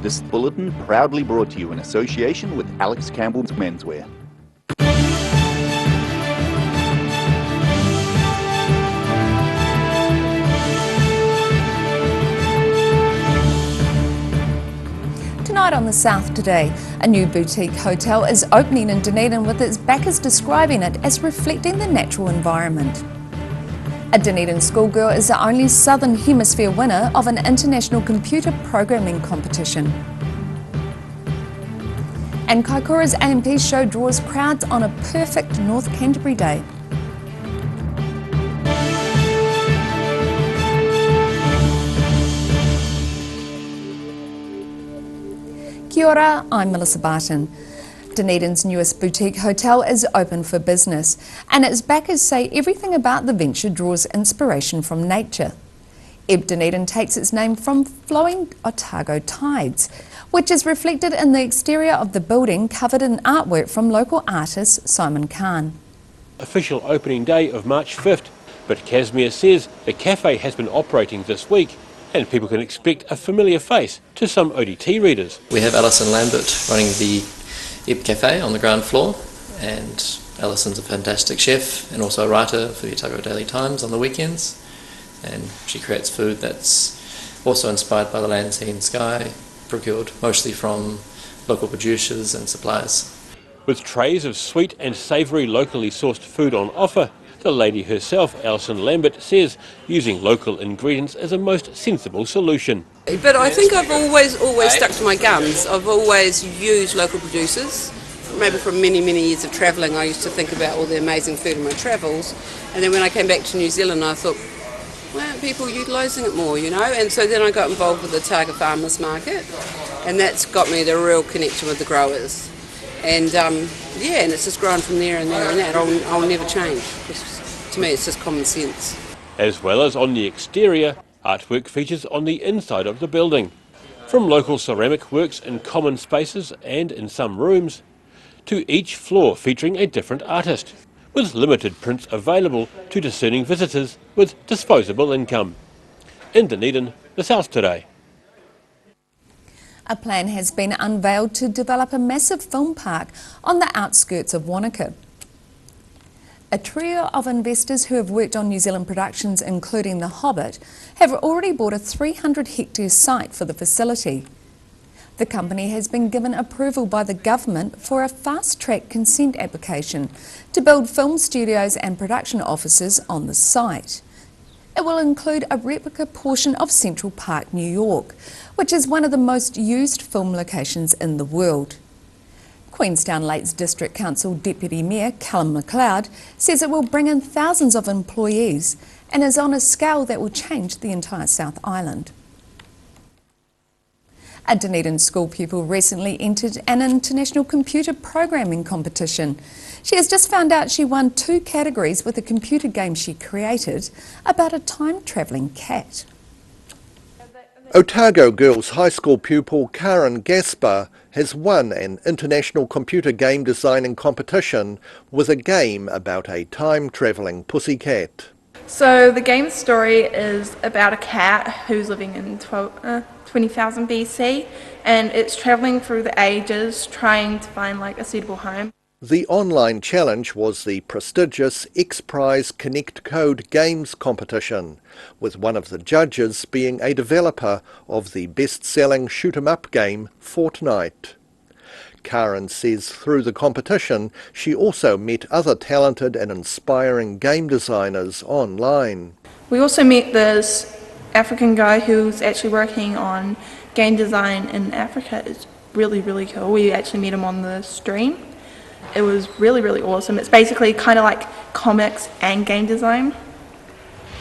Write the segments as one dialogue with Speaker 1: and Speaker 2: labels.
Speaker 1: This bulletin proudly brought to you in association with Alex Campbell's Menswear.
Speaker 2: Tonight on the South Today, a new boutique hotel is opening in Dunedin with its backers describing it as reflecting the natural environment. A Dunedin schoolgirl is the only Southern Hemisphere winner of an international computer programming competition. And Kaikoura's AMP show draws crowds on a perfect North Canterbury day. Kia ora, I'm Melissa Barton. Dunedin's newest boutique hotel is open for business, and its backers say everything about the venture draws inspiration from nature. Dunedin takes its name from flowing Otago tides, which is reflected in the exterior of the building covered in artwork from local artist Simon Khan.
Speaker 3: Official opening day of March 5th, but Casimir says the cafe has been operating this week and people can expect a familiar face to some ODT readers.
Speaker 4: We have Alison Lambert running the Ebb Cafe on the ground floor, and Alison's a fantastic chef and also a writer for the Otago Daily Times on the weekends, and she creates food that's also inspired by the land, sea and sky, procured mostly from local producers and suppliers.
Speaker 3: With trays of sweet and savoury locally sourced food on offer, the lady herself, Alison Lambert, says using local ingredients is a most sensible solution.
Speaker 5: But I think I've always stuck to my guns. I've always used local producers. Maybe from many years of travelling, I used to think about all the amazing food in my travels. And then when I came back to New Zealand, I thought, why aren't people utilising it more, you know? And so then I got involved with the Otago Farmers Market, and that's got me the real connection with the growers. And and it's just grown from there and there and that. I'll never change. To me, it's just common sense.
Speaker 3: As well as on the exterior, artwork features on the inside of the building. From local ceramic works in common spaces and in some rooms, to each floor featuring a different artist, with limited prints available to discerning visitors with disposable income. In Dunedin, the South Today.
Speaker 2: A plan has been unveiled to develop a massive film park on the outskirts of Wanaka. A trio of investors who have worked on New Zealand productions, including The Hobbit, have already bought a 300-hectare site for the facility. The company has been given approval by the government for a fast-track consent application to build film studios and production offices on the site. It will include a replica portion of Central Park, New York, which is one of the most used film locations in the world. Queenstown Lakes District Council Deputy Mayor Callum McLeod says it will bring in thousands of employees and is on a scale that will change the entire South Island. A Dunedin school pupil recently entered an international computer programming competition. She has just found out she won 2 categories with a computer game she created about a time-travelling cat.
Speaker 6: Otago Girls High School pupil Karen Gaspar has won an international computer game designing competition with a game about a time-travelling pussycat.
Speaker 7: So the game's story is about a cat who's living in 20,000 BC, and it's travelling through the ages trying to find a suitable home.
Speaker 6: The online challenge was the prestigious X-Prize Connect Code Games competition, with one of the judges being a developer of the best-selling shoot-'em-up game Fortnite. Karen says through the competition she also met other talented and inspiring game designers online.
Speaker 7: We also met this African guy who's actually working on game design in Africa. It's really cool. We actually met him on the stream. It was really awesome. It's basically kind of like comics and game design,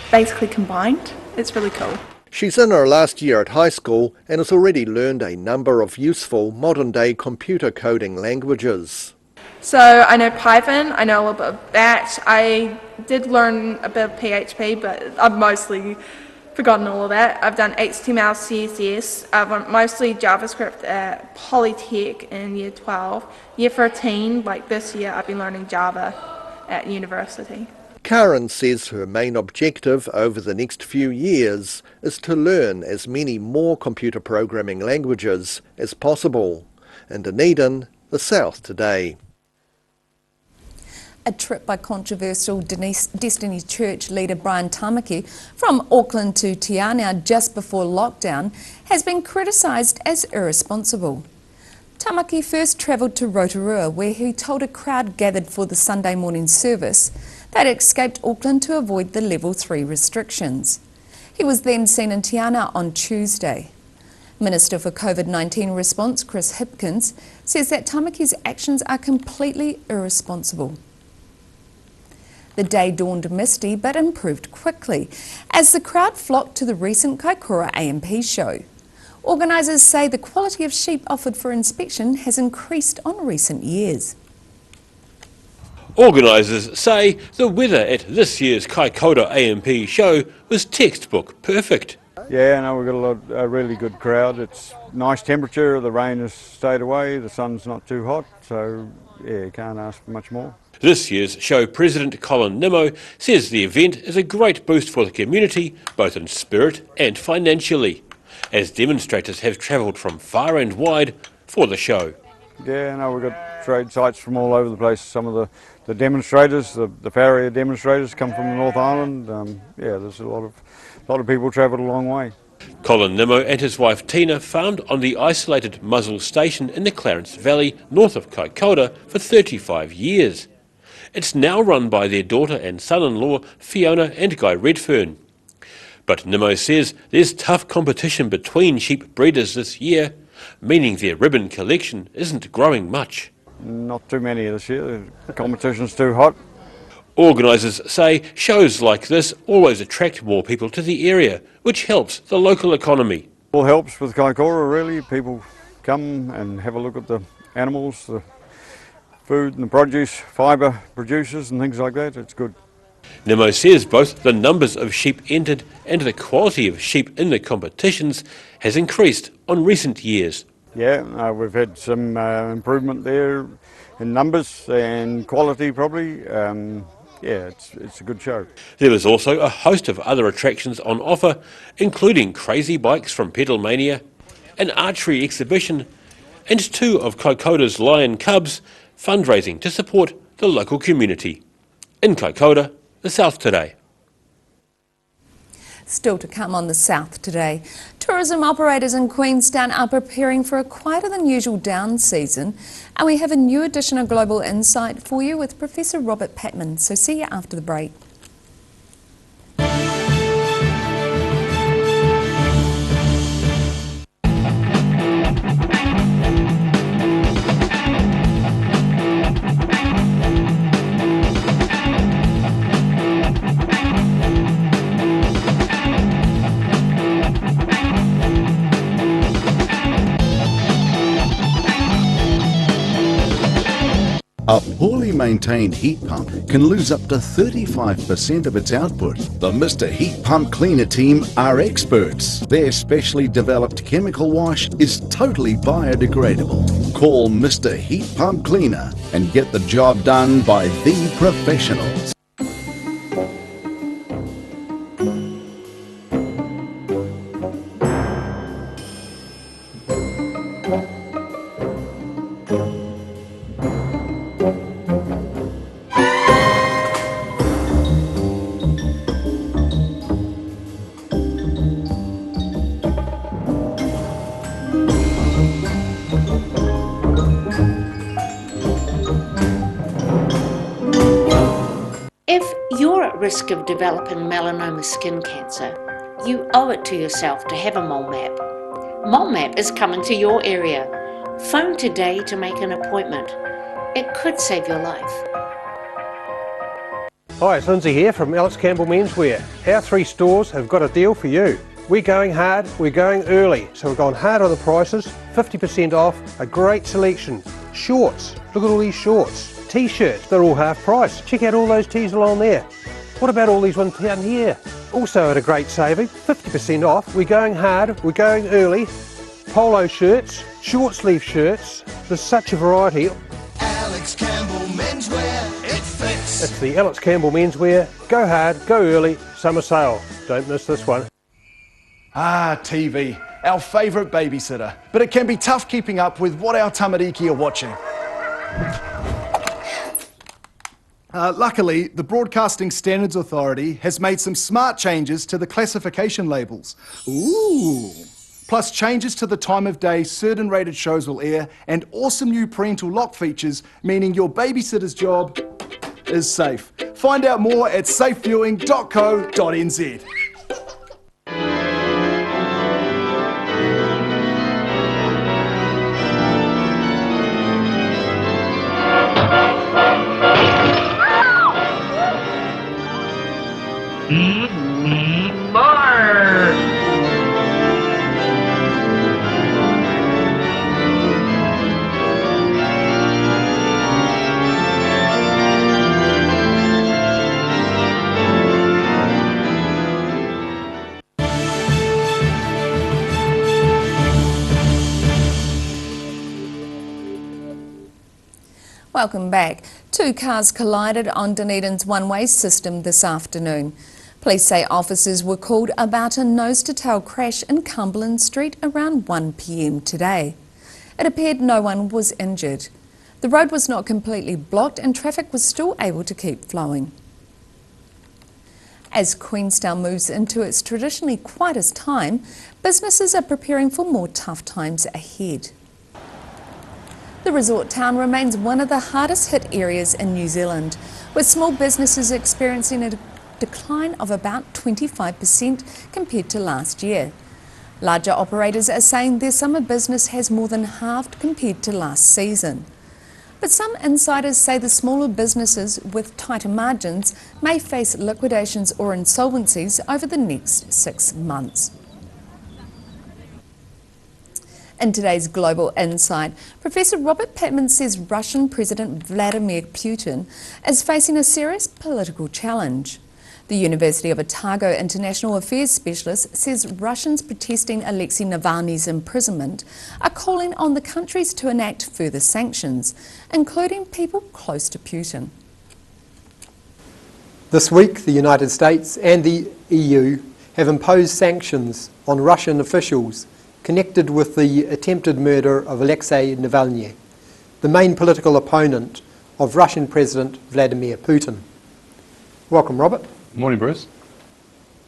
Speaker 7: basically combined. It's really cool.
Speaker 6: She's in her last year at high school and has already learned a number of useful modern-day computer coding languages.
Speaker 7: So I know Python, I know a little bit of that. I did learn a bit of PHP, but I've mostly forgotten all of that. I've done HTML, CSS. I've learned mostly JavaScript at Polytech in year 12. Year 13, like this year, I've been learning Java at university.
Speaker 6: Karen says her main objective over the next few years is to learn as many more computer programming languages as possible. In Dunedin, the South Today.
Speaker 2: A trip by controversial Destiny Church leader Brian Tamaki from Auckland to Te Anau just before lockdown has been criticised as irresponsible. Tamaki first travelled to Rotorua, where he told a crowd gathered for the Sunday morning service that had escaped Auckland to avoid the Level 3 restrictions. He was then seen in Te Anau on Tuesday. Minister for COVID-19 Response Chris Hipkins says that Tamaki's actions are completely irresponsible. The day dawned misty but improved quickly as the crowd flocked to the recent Kaikoura AMP show. Organisers say the quality of sheep offered for inspection has increased on recent years.
Speaker 3: Organisers say the weather at this year's Kaikoura AMP show was textbook perfect.
Speaker 8: Yeah, no, we've got a really good crowd. It's nice temperature, the rain has stayed away, the sun's not too hot, so yeah, can't ask for much more.
Speaker 3: This year's show president Colin Nimmo says the event is a great boost for the community, both in spirit and financially, as demonstrators have travelled from far and wide for the show.
Speaker 8: Yeah, no, we've got trade sites from all over the place. Some of the demonstrators, the farrier demonstrators come from the North Island. Yeah, there's a lot of people travelled a long way.
Speaker 3: Colin Nimmo and his wife Tina farmed on the isolated Muzzle Station in the Clarence Valley north of Kaikoura for 35 years. It's now run by their daughter and son-in-law Fiona and Guy Redfern. But Nimmo says there's tough competition between sheep breeders this year, meaning their ribbon collection isn't growing much.
Speaker 8: Not too many this year, the competition's too hot.
Speaker 3: Organisers say shows like this always attract more people to the area, which helps the local economy.
Speaker 8: All helps with Kaikoura really, people come and have a look at the animals, the food and the produce, fibre producers and things like that, it's good.
Speaker 3: Nimmo says both the numbers of sheep entered and the quality of sheep in the competitions has increased on recent years.
Speaker 8: Yeah, we've had some improvement there in numbers and quality probably. Yeah, it's a good show.
Speaker 3: There was also a host of other attractions on offer, including crazy bikes from Pedalmania, an archery exhibition, and two of Kaikoura's lion cubs fundraising to support the local community. In Kaikoura, the South Today.
Speaker 2: Still to come on the South Today, tourism operators in Queenstown are preparing for a quieter than usual down season, and we have a new edition of Global Insight for you with Professor Robert Patman, so see you after the break.
Speaker 9: A poorly maintained heat pump can lose up to 35% of its output. The Mr. Heat Pump Cleaner team are experts. Their specially developed chemical wash is totally biodegradable. Call Mr. Heat Pump Cleaner and get the job done by the professionals.
Speaker 10: Risk of developing melanoma skin cancer, you owe it to yourself to have a mole map. Mole map is coming to your area. Phone today to make an appointment. It could save your life.
Speaker 11: Hi, it's Lindsay here from Alex Campbell Menswear. Our 3 stores have got a deal for you. We're going hard, we're going early, so we're going hard on the prices, 50% off, a great selection. Shorts, look at all these shorts. T-shirts, they're all half price. Check out all those tees along there. What about all these ones down here? Also at a great saving, 50% off. We're going hard, we're going early. Polo shirts, short sleeve shirts, there's such a variety.
Speaker 12: Alex Campbell Menswear, it fits.
Speaker 11: It's the Alex Campbell Menswear Go Hard, Go Early summer sale. Don't miss this one.
Speaker 12: Ah, TV, our favourite babysitter. But it can be tough keeping up with what our tamariki are watching. Luckily, the Broadcasting Standards Authority has made some smart changes to the classification labels. Ooh! Plus changes to the time of day certain rated shows will air, and awesome new parental lock features, meaning your babysitter's job is safe. Find out more at safeviewing.co.nz.
Speaker 2: Welcome back. Two cars collided on Dunedin's one-way system this afternoon. Police say officers were called about a nose-to-tail crash in Cumberland Street around 1 p.m. today. It appeared no one was injured. The road was not completely blocked and traffic was still able to keep flowing. As Queenstown moves into its traditionally quietest time, businesses are preparing for more tough times ahead. The resort town remains one of the hardest hit areas in New Zealand, with small businesses experiencing a decline of about 25% compared to last year. Larger operators are saying their summer business has more than halved compared to last season. But some insiders say the smaller businesses with tighter margins may face liquidations or insolvencies over the next 6 months. In today's Global Insight, Professor Robert Pittman says Russian President Vladimir Putin is facing a serious political challenge. The University of Otago International Affairs specialist says Russians protesting Alexei Navalny's imprisonment are calling on the countries to enact further sanctions, including people close to Putin.
Speaker 13: This week, the United States and the EU have imposed sanctions on Russian officials connected with the attempted murder of Alexei Navalny, the main political opponent of Russian President Vladimir Putin. Welcome, Robert.
Speaker 14: Morning, Bruce.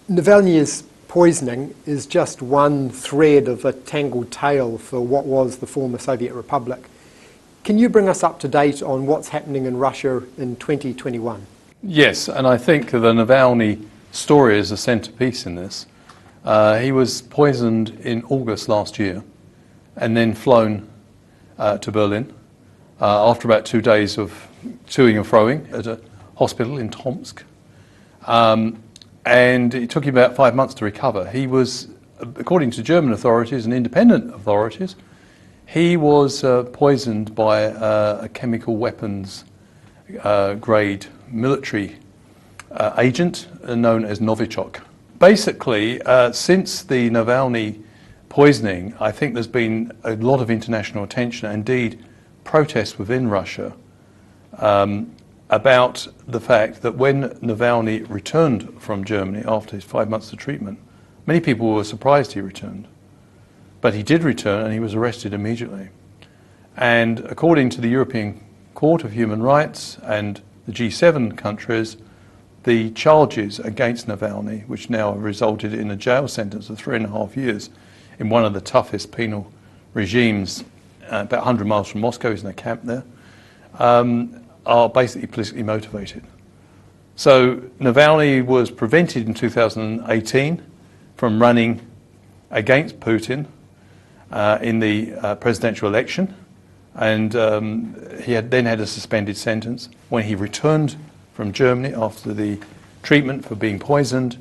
Speaker 13: Navalny's poisoning is just one thread of a tangled tale for what was the former Soviet Republic. Can you bring us up to date on what's happening in Russia in 2021?
Speaker 14: Yes, and I think the Navalny story is a centrepiece in this. He was poisoned in August last year and then flown to Berlin after about 2 days of toing and froing at a hospital in Tomsk. And it took him about 5 months to recover. He was, according to German authorities and independent authorities, he was poisoned by a chemical weapons grade military agent known as Novichok. Basically, since the Navalny poisoning, I think there's been a lot of international attention, indeed protests within Russia, about the fact that when Navalny returned from Germany after his 5 months of treatment, many people were surprised he returned. But he did return and he was arrested immediately. And according to the European Court of Human Rights and the G7 countries, the charges against Navalny, which now have resulted in a jail sentence of 3.5 years in one of the toughest penal regimes, about 100 miles from Moscow, he's in a camp there, are basically politically motivated. So Navalny was prevented in 2018 from running against Putin in the presidential election, and he then had a suspended sentence. When he returned from Germany after the treatment for being poisoned,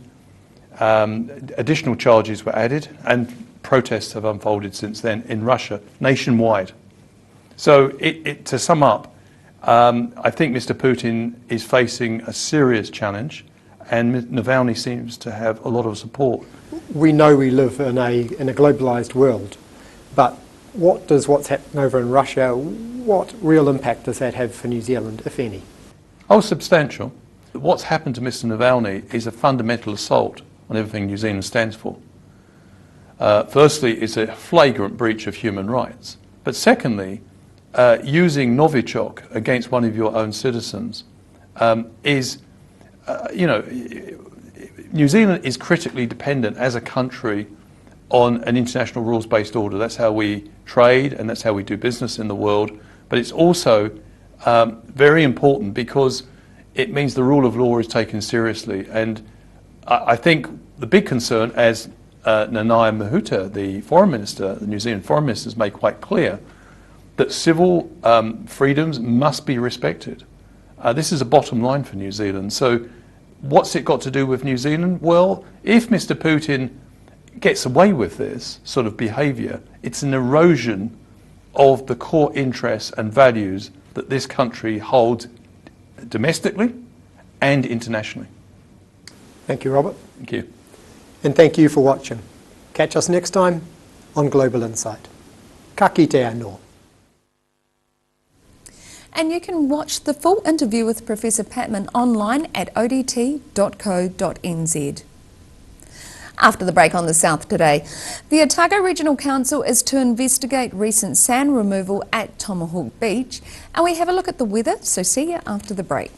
Speaker 14: additional charges were added and protests have unfolded since then in Russia, nationwide. So to sum up, I think Mr. Putin is facing a serious challenge and Navalny seems to have a lot of support.
Speaker 13: We know we live in a globalised world, but what's happening over in Russia, what real impact does that have for New Zealand, if any?
Speaker 14: Oh, substantial. What's happened to Mr. Navalny is a fundamental assault on everything New Zealand stands for. Firstly, it's a flagrant breach of human rights. But secondly, using Novichok against one of your own citizens is, New Zealand is critically dependent as a country on an international rules-based order. That's how we trade and that's how we do business in the world. But it's also very important because it means the rule of law is taken seriously. And I think the big concern, as Nanaia Mahuta, the Foreign Minister, the New Zealand Foreign Minister, has made quite clear, that civil freedoms must be respected. This is a bottom line for New Zealand. So what's it got to do with New Zealand? Well, if Mr. Putin gets away with this sort of behaviour, it's an erosion of the core interests and values that this country holds domestically and internationally.
Speaker 13: Thank you, Robert.
Speaker 14: Thank you.
Speaker 13: And thank you for watching. Catch us next time on Global Insight. Ka kite anō.
Speaker 2: And you can watch the full interview with Professor Patman online at odt.co.nz. After the break on the South Today, the Otago Regional Council is to investigate recent sand removal at Tomahawk Beach, and we have a look at the weather, so see you after the break.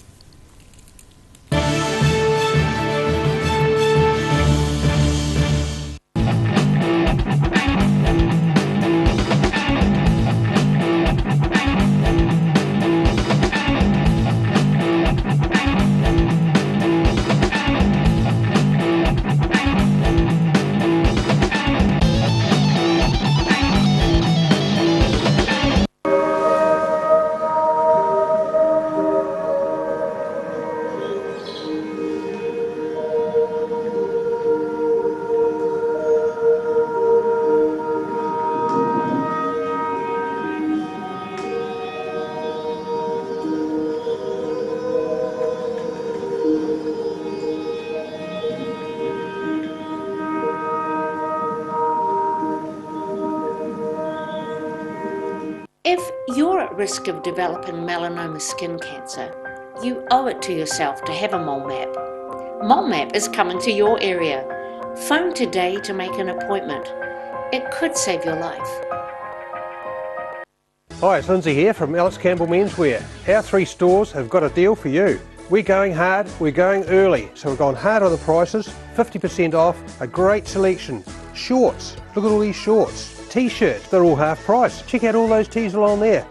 Speaker 10: If you're at risk of developing melanoma skin cancer, you owe it to yourself to have a mole map. Mole map is coming to your area. Phone today to make an appointment. It could save your life.
Speaker 11: Hi, it's Lindsay here from Alex Campbell Menswear. Our 3 stores have got a deal for you. We're going hard, we're going early, so we've gone hard on the prices, 50% off, a great selection. Shorts, look at all these shorts. T-shirts, they're all half price. Check out all those tees along there.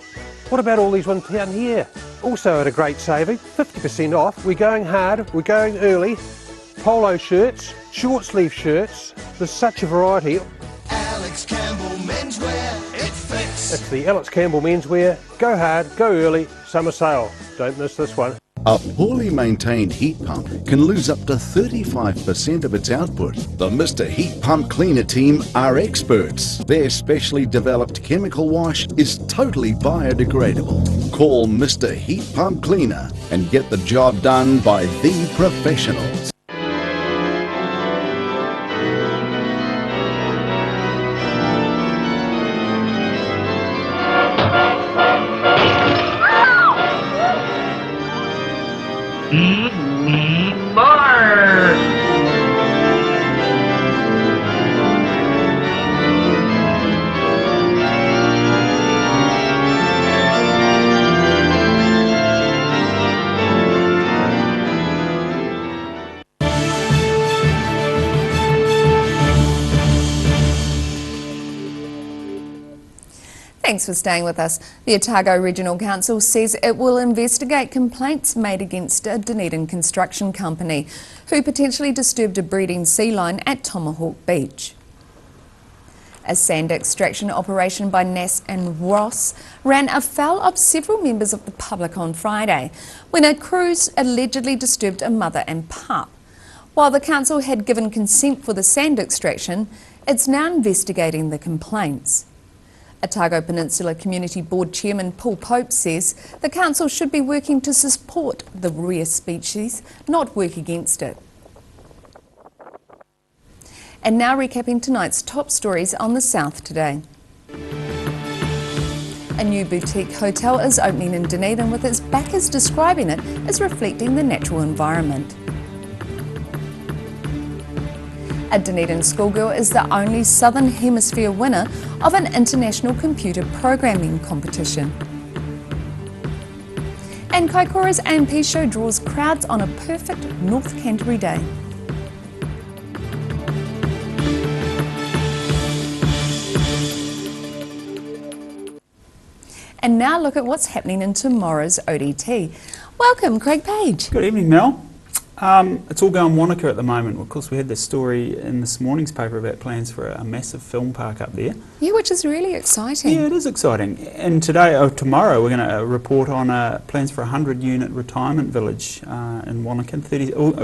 Speaker 11: What about all these ones down here? Also at a great saving, 50% off. We're going hard, we're going early. Polo shirts, short sleeve shirts, there's such a variety.
Speaker 15: Alex Campbell Menswear, it fits.
Speaker 11: It's the Alex Campbell Menswear, go hard, go early, summer sale. Don't miss this one.
Speaker 9: A poorly maintained heat pump can lose up to 35% of its output. The Mr. Heat Pump Cleaner team are experts. Their specially developed chemical wash is totally biodegradable. Call Mr. Heat Pump Cleaner and get the job done by the professionals.
Speaker 2: Thanks for staying with us. The Otago Regional Council says it will investigate complaints made against a Dunedin construction company who potentially disturbed a breeding sea lion at Tomahawk Beach. A sand extraction operation by Nass and Ross ran afoul of several members of the public on Friday when a cruise allegedly disturbed a mother and pup. While the council had given consent for the sand extraction, it's now investigating the complaints. Otago Peninsula Community Board Chairman Paul Pope says the council should be working to support the rare species, not work against it. And now recapping tonight's top stories on the South Today. A new boutique hotel is opening in Dunedin, with its backers describing it as reflecting the natural environment. A Dunedin schoolgirl is the only Southern Hemisphere winner of an international computer programming competition. And Kaikoura's A&P show draws crowds on a perfect North Canterbury day. And now look at what's happening in tomorrow's ODT. Welcome, Craig Page.
Speaker 16: Good evening, Mel. It's all going Wanaka at the moment. Of course, we had this story in this morning's paper about plans for a massive film park up there.
Speaker 2: Yeah, which is really exciting.
Speaker 16: Yeah, it is exciting. And tomorrow, we're going to report on plans for a 100-unit retirement village in Wanaka,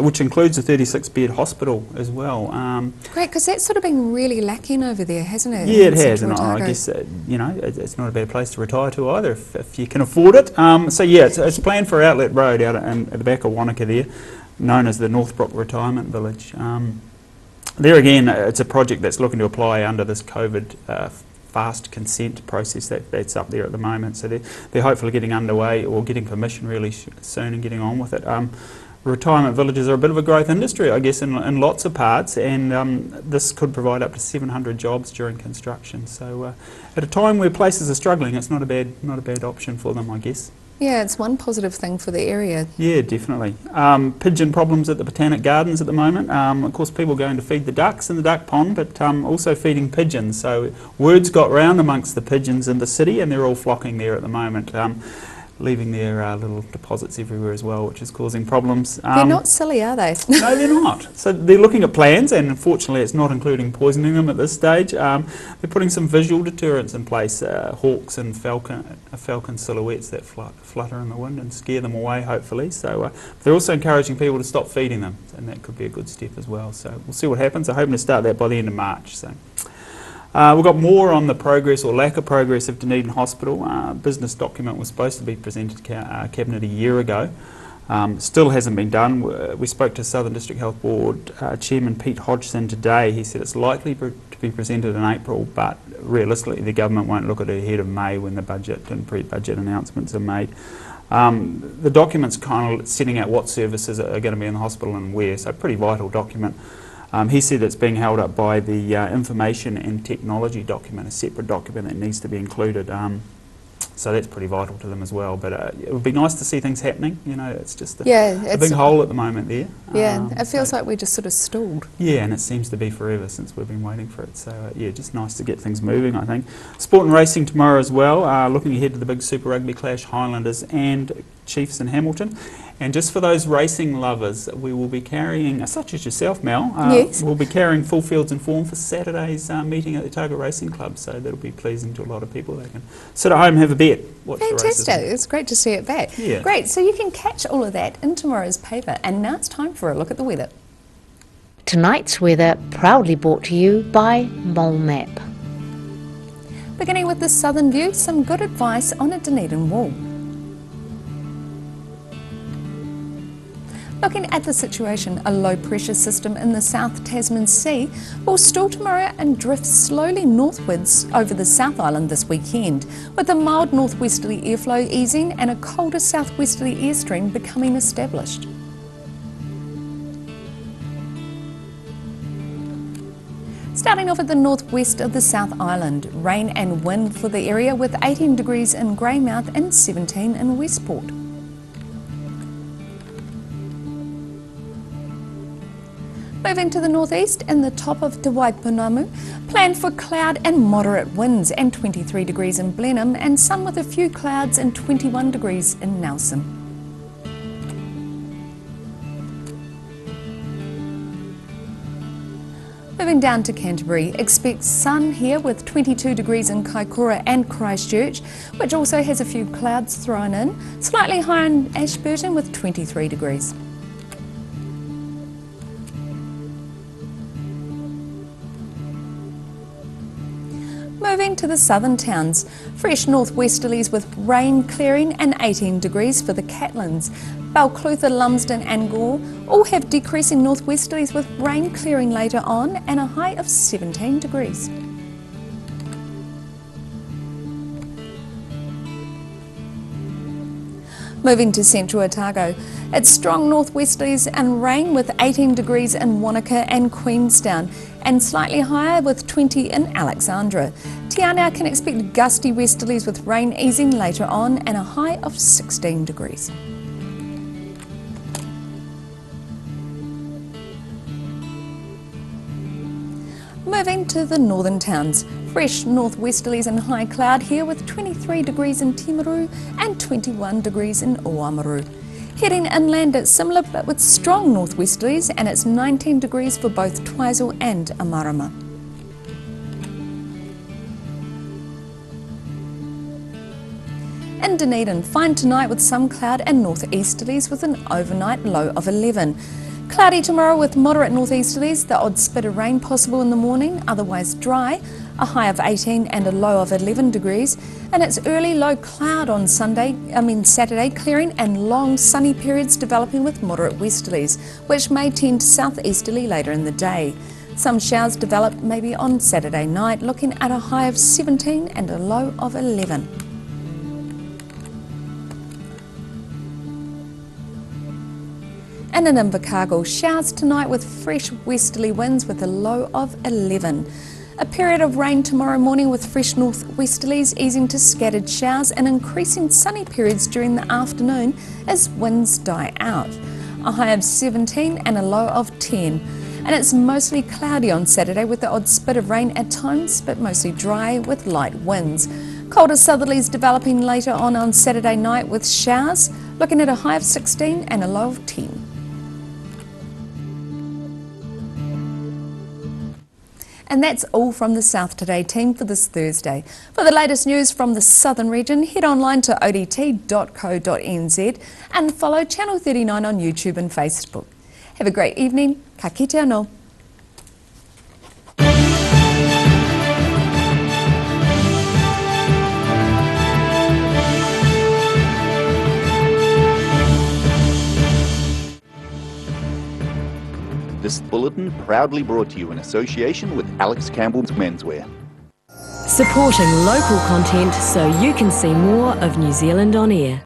Speaker 16: which includes a 36-bed hospital as well.
Speaker 2: Great, because that's sort of been really lacking over there, hasn't it?
Speaker 16: Yeah, it has, and I guess it's not a bad place to retire to either if you can afford it. So yeah, it's planned for Outlet Road out at the back of Wanaka there, known as the Northbrook Retirement Village. There again, it's a project that's looking to apply under this COVID fast consent process that's up there at the moment. So they're hopefully getting underway or getting permission really soon and getting on with it. Retirement villages are a bit of a growth industry, I guess, in lots of parts, and this could provide up to 700 jobs during construction. So at a time where places are struggling, it's not a bad option for them, I guess.
Speaker 2: Yeah, it's one positive thing for the area.
Speaker 16: Yeah, definitely. Pigeon problems at the Botanic Gardens at the moment. Of course, people going to feed the ducks in the duck pond, but also feeding pigeons. So words got round amongst the pigeons in the city, and they're all flocking there at the moment, leaving their little deposits everywhere as well, which is causing problems.
Speaker 2: They're not silly, are they?
Speaker 16: No, they're not. So they're looking at plans, and unfortunately it's not including poisoning them at this stage. They're putting some visual deterrents in place, hawks and falcon silhouettes that flutter in the wind and scare them away, hopefully. So they're also encouraging people to stop feeding them, and that could be a good step as well. So we'll see what happens. I'm hoping to start that by the end of March. So. We've got more on the progress or lack of progress of Dunedin Hospital. Business document was supposed to be presented to Cabinet a year ago. Still hasn't been done. We spoke to Southern District Health Board Chairman Pete Hodgson today. He said it's likely to be presented in April, but realistically the government won't look at it ahead of May when the budget and pre-budget announcements are made. The document's kind of setting out what services are going to be in the hospital and where, so a pretty vital document. He said it's being held up by the information and technology document, a separate document that needs to be included. So that's pretty vital to them as well. But it would be nice to see things happening. You know, it's just a big hole at the moment there.
Speaker 2: Yeah, it feels like we're just sort of stalled.
Speaker 16: Yeah, and it seems to be forever since we've been waiting for it. So yeah, just nice to get things moving, I think. Sport and racing tomorrow as well. Looking ahead to the big Super Rugby clash, Highlanders and Chiefs in Hamilton. And just for those racing lovers, we will be carrying, such as yourself, Mel,
Speaker 2: yes.
Speaker 16: We'll be carrying full fields and form for Saturday's meeting at the Otago Racing Club, so that'll be pleasing to a lot of people. They can sit at home and have a bet. Watch
Speaker 2: Fantastic,
Speaker 16: the races.
Speaker 2: It's great to see it back.
Speaker 16: Yeah.
Speaker 2: Great, so you can catch all of that in tomorrow's paper, and now it's time for a look at the weather.
Speaker 10: Tonight's weather proudly brought to you by Mole Map.
Speaker 2: Beginning with the southern view, some good advice on a Dunedin wall. Looking at the situation, a low pressure system in the South Tasman Sea will stall tomorrow and drift slowly northwards over the South Island this weekend, with a mild northwesterly airflow easing and a colder southwesterly airstream becoming established. Starting off at the northwest of the South Island, rain and wind for the area with 18 degrees in Greymouth and 17 in Westport. Moving to the northeast, in the top of Te Waipunamu, plan for cloud and moderate winds and 23 degrees in Blenheim and sun with a few clouds and 21 degrees in Nelson. Moving down to Canterbury, expect sun here with 22 degrees in Kaikoura and Christchurch, which also has a few clouds thrown in, slightly higher in Ashburton with 23 degrees. Moving to the southern towns, fresh northwesterlies with rain clearing and 18 degrees for the Catlins. Balclutha, Lumsden and Gore all have decreasing northwesterlies with rain clearing later on and a high of 17 degrees. Moving to central Otago, it's strong northwesterlies and rain with 18 degrees in Wanaka and Queenstown, and slightly higher with 20 in Alexandra. Te Anau can expect gusty westerlies with rain easing later on and a high of 16 degrees. Moving to the northern towns, fresh northwesterlies and high cloud here with 23 degrees in Timaru and 21 degrees in Oamaru. Heading inland it's similar but with strong northwesterlies, and it's 19 degrees for both Twizel and Amarama. In Dunedin, fine tonight with some cloud and northeasterlies with an overnight low of 11. Cloudy tomorrow with moderate northeasterlies, the odd spit of rain possible in the morning, otherwise dry, a high of 18 and a low of 11 degrees. And it's early low cloud on Saturday, clearing and long sunny periods developing with moderate westerlies, which may tend southeasterly later in the day. Some showers develop maybe on Saturday night, looking at a high of 17 and a low of 11. And in Invercargill, showers tonight with fresh westerly winds with a low of 11. A period of rain tomorrow morning with fresh northwesterlies easing to scattered showers and increasing sunny periods during the afternoon as winds die out. A high of 17 and a low of 10. And it's mostly cloudy on Saturday with the odd spit of rain at times, but mostly dry with light winds. Colder southerlies developing later on Saturday night with showers, looking at a high of 16 and a low of 10. And that's all from the South Today team for this Thursday. For the latest news from the southern region, head online to odt.co.nz and follow Channel 39 on YouTube and Facebook. Have a great evening. Ka kite anō.
Speaker 1: This bulletin proudly brought to you in association with Alex Campbell's Menswear.
Speaker 17: Supporting local content so you can see more of New Zealand on air.